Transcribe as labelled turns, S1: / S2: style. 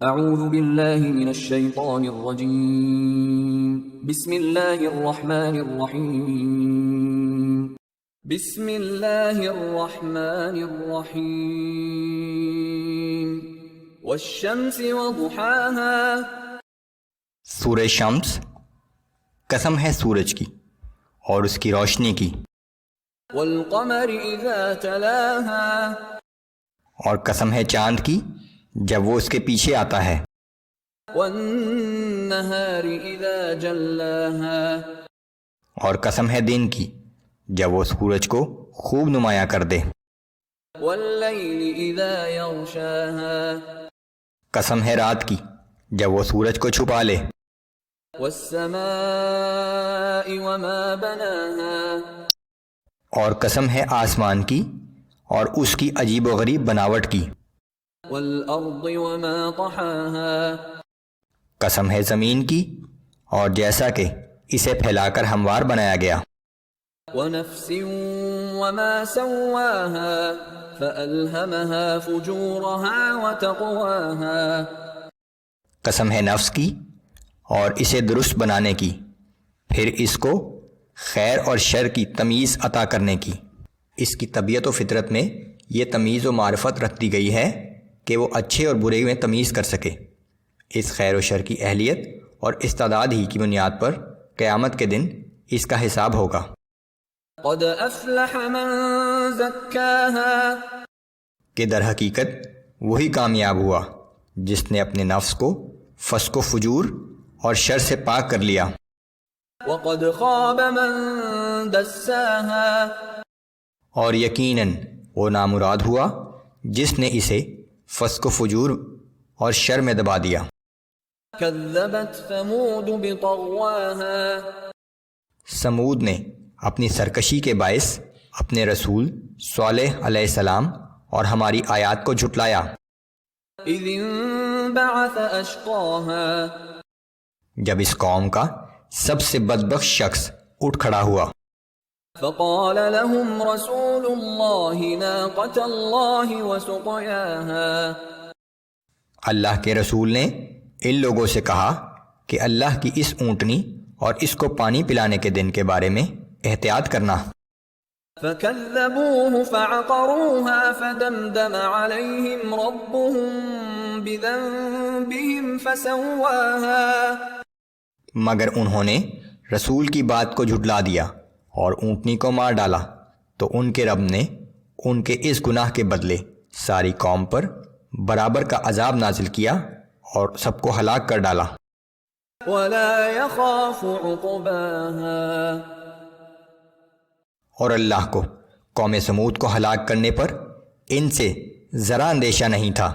S1: اعوذ باللہ من الشیطان الرجیم بسم اللہ الرحمن الرحیم بسم اللہ الرحمن الرحیم والشمس وضحاها
S2: سورہ شمس، قسم ہے سورج کی اور اس کی روشنی کی،
S1: والقمر اذا تلاها
S2: اور قسم ہے چاند کی جب وہ اس کے پیچھے آتا ہے،
S1: والنہار اذا جلاها
S2: اور قسم ہے دن کی جب وہ سورج کو خوب نمایاں کر دے،
S1: واللیل اذا یغشاها
S2: قسم ہے رات کی جب وہ سورج کو چھپا لے،
S1: والسماء وما بناها
S2: اور قسم ہے آسمان کی اور اس کی عجیب و غریب بناوٹ کی،
S1: والارض وما طحاها
S2: قسم ہے زمین کی اور جیسا کہ اسے پھیلا کر ہموار بنایا گیا،
S1: ونفس وما سواها فألهمها فجورها وتقواها
S2: قسم ہے نفس کی اور اسے درست بنانے کی، پھر اس کو خیر اور شر کی تمیز عطا کرنے کی۔ اس کی طبیعت و فطرت میں یہ تمیز و معرفت رکھ دی گئی ہے کہ وہ اچھے اور برے میں تمیز کر سکے۔ اس خیر و شر کی اہلیت اور استعداد ہی کی بنیاد پر قیامت کے دن اس کا حساب ہوگا۔
S1: قد افلح من زکاها
S2: کہ در حقیقت وہی کامیاب ہوا جس نے اپنے نفس کو فسق و فجور اور شر سے پاک کر لیا،
S1: وقد خاب من دساها
S2: اور یقیناً وہ نامراد ہوا جس نے اسے فسق و فجور اور شر میں دبا دیا۔
S1: كذبت ثمود بطغواها
S2: سمود نے اپنی سرکشی کے باعث اپنے رسول صالح علیہ السلام اور ہماری آیات کو جھٹلایا،
S1: اذ انبعث اشقاها
S2: جب اس قوم کا سب سے بدبخت شخص اٹھ کھڑا ہوا،
S1: فقال لهم رسول الله ناقة الله وسقياها
S2: اللہ کے رسول نے ان لوگوں سے کہا کہ اللہ کی اس اونٹنی اور اس کو پانی پلانے کے دن کے بارے میں احتیاط کرنا۔
S1: فكذبوه فعقروها فدمدم عليهم ربهم بذنبهم فسواها
S2: مگر انہوں نے رسول کی بات کو جھٹلا دیا اور اونٹنی کو مار ڈالا، تو ان کے رب نے ان کے اس گناہ کے بدلے ساری قوم پر برابر کا عذاب نازل کیا اور سب کو ہلاک کر ڈالا۔
S1: ولا يخاف عقباها
S2: اور اللہ کو قوم سمود کو ہلاک کرنے پر ان سے ذرا اندیشہ نہیں تھا۔